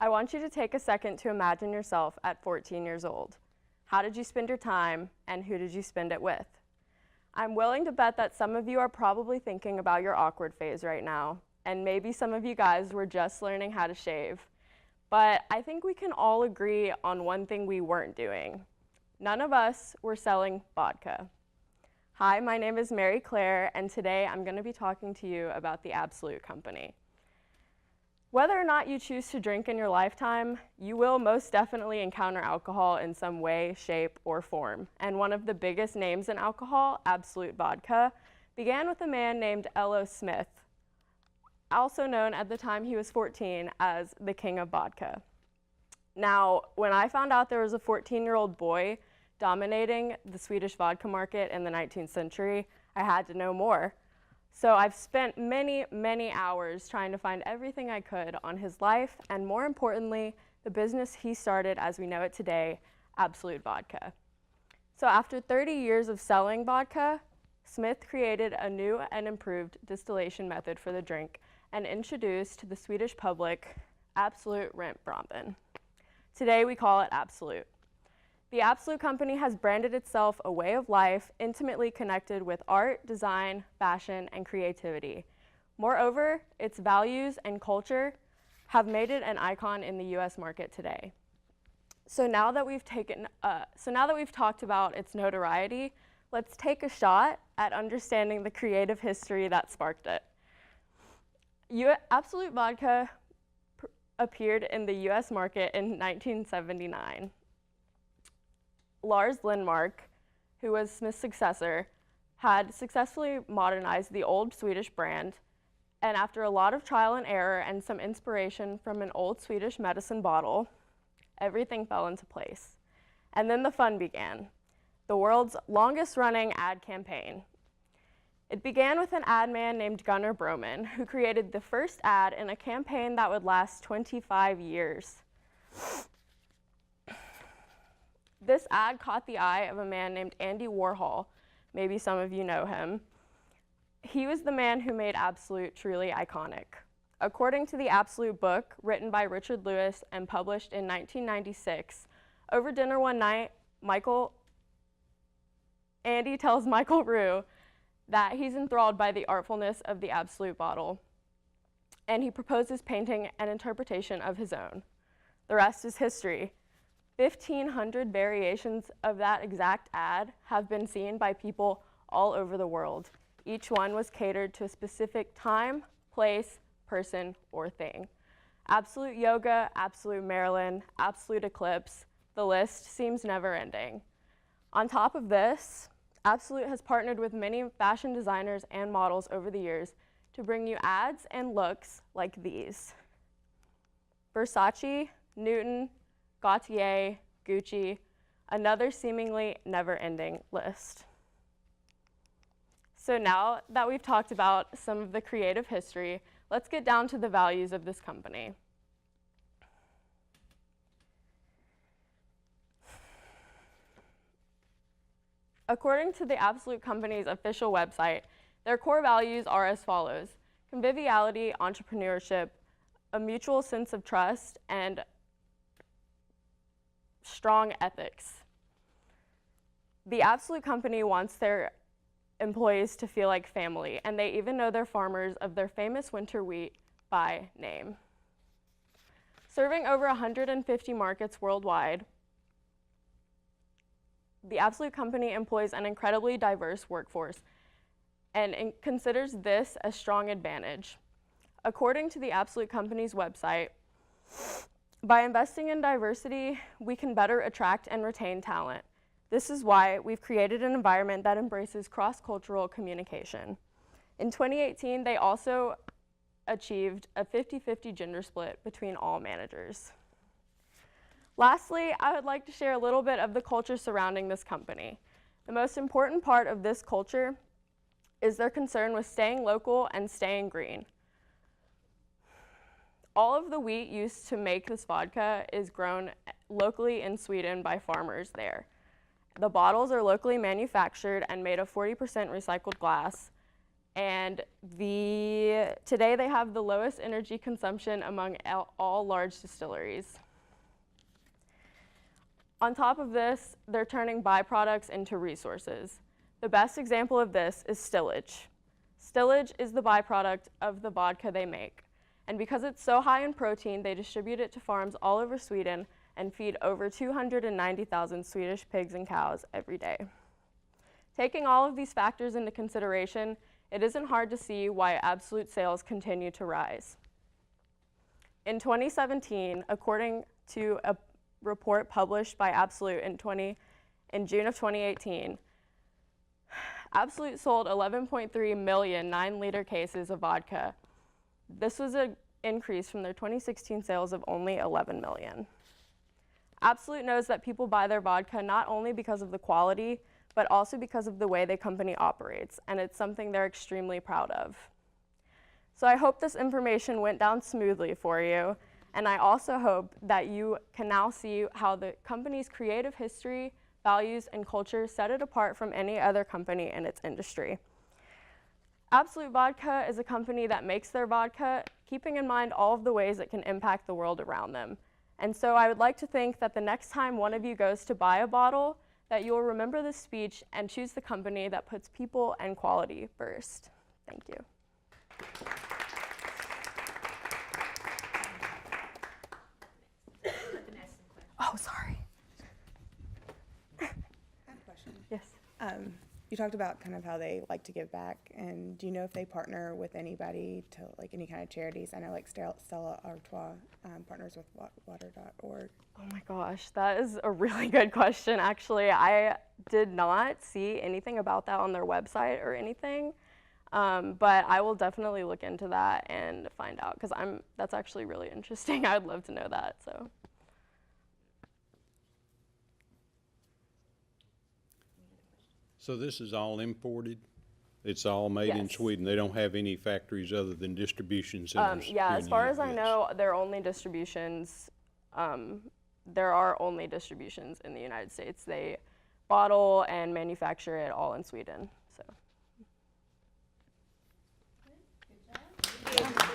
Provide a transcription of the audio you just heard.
I want you to take a second to imagine yourself at 14 years old. How did you spend your time, and who did you spend it with? I'm willing to bet that some of you are probably thinking about your awkward phase right now, and maybe some of you guys were just learning how to shave. But I think we can all agree on one thing we weren't doing. None of us were selling vodka. Hi, my name is Mary Claire, and today I'm going to be talking to you about the Absolut Company. Whether or not you choose to drink in your lifetime, you will most definitely encounter alcohol in some way, shape, or form. And one of the biggest names in alcohol, Absolut Vodka, began with a man named L.O. Smith, also known at the time he was 14 as the King of Vodka. Now, when I found out there was a 14-year-old boy dominating the Swedish vodka market in the 19th century, I had to know more. So I've spent many, many hours trying to find everything I could on his life, and more importantly, the business he started as we know it today, Absolut Vodka. So after 30 years of selling vodka, Smith created a new and improved distillation method for the drink and introduced to the Swedish public Absolut Rentbranden. Today we call it Absolut. The Absolut Company has branded itself a way of life intimately connected with art, design, fashion, and creativity. Moreover, its values and culture have made it an icon in the U.S. market today. So now that we've talked about its notoriety, let's take a shot at understanding the creative history that sparked it. Absolut Vodka appeared in the U.S. market in 1979. Lars Lindmark, who was Smith's successor, had successfully modernized the old Swedish brand, and after a lot of trial and error and some inspiration from an old Swedish medicine bottle, everything fell into place. And then the fun began, the world's longest-running ad campaign. It began with an ad man named Gunnar Broman, who created the first ad in a campaign that would last 25 years. This ad caught the eye of a man named Andy Warhol. Maybe some of you know him. He was the man who made Absolut truly iconic. According to the Absolut book, written by Richard Lewis and published in 1996, over dinner one night, Andy tells Michael Rue that he's enthralled by the artfulness of the Absolut bottle, and he proposes painting an interpretation of his own. The rest is history. 1,500 variations of that exact ad have been seen by people all over the world. Each one was catered to a specific time, place, person, or thing. Absolut Yoga, Absolut Maryland, Absolut Eclipse, the list seems never ending. On top of this, Absolut has partnered with many fashion designers and models over the years to bring you ads and looks like these. Versace, Newton, Gautier, Gucci, another seemingly never-ending list. So now that we've talked about some of the creative history, let's get down to the values of this company. According to the Absolut Company's official website, their core values are as follows: conviviality, entrepreneurship, a mutual sense of trust, and strong ethics. The Absolut Company wants their employees to feel like family, and they even know their farmers of their famous winter wheat by name. Serving over 150 markets worldwide, the Absolut Company employs an incredibly diverse workforce and considers this a strong advantage. According to the Absolut Company's website, by investing in diversity, we can better attract and retain talent. This is why we've created an environment that embraces cross-cultural communication. In 2018, they also achieved a 50-50 gender split between all managers. Lastly, I would like to share a little bit of the culture surrounding this company. The most important part of this culture is their concern with staying local and staying green. All of the wheat used to make this vodka is grown locally in Sweden by farmers there. The bottles are locally manufactured and made of 40% recycled glass. And today they have the lowest energy consumption among all large distilleries. On top of this, they're turning byproducts into resources. The best example of this is stillage. Stillage is the byproduct of the vodka they make. And because it's so high in protein, they distribute it to farms all over Sweden and feed over 290,000 Swedish pigs and cows every day. Taking all of these factors into consideration, it isn't hard to see why Absolut sales continue to rise. In 2017, according to a report published by Absolut in June of 2018, Absolut sold 11.3 million 9-liter cases of vodka. This was an increase from their 2016 sales of only 11 million. Absolut knows that people buy their vodka not only because of the quality, but also because of the way the company operates, and it's something they're extremely proud of. So I hope this information went down smoothly for you, and I also hope that you can now see how the company's creative history, values, and culture set it apart from any other company in its industry. Absolut Vodka is a company that makes their vodka, keeping in mind all of the ways it can impact the world around them. And so I would like to think that the next time one of you goes to buy a bottle, that you will remember this speech and choose the company that puts people and quality first. Thank you. Oh, sorry. I have a question. Yes. You talked about kind of how they like to give back, and do you know if they partner with anybody to, like, any kind of charities? I know, like, Stella Artois partners with water.org. Oh my gosh, that is a really good question, actually. I did not see anything about that on their website or anything, but I will definitely look into that and find out, because that's actually really interesting. I'd love to know that, so. So this is all imported? It's all made in Yes. Sweden? They don't have any factories other than distribution centers? Yeah, as far as I Yes. know, they're only distributions. There are only distributions in the United States. They bottle and manufacture it all in Sweden. So. Good job.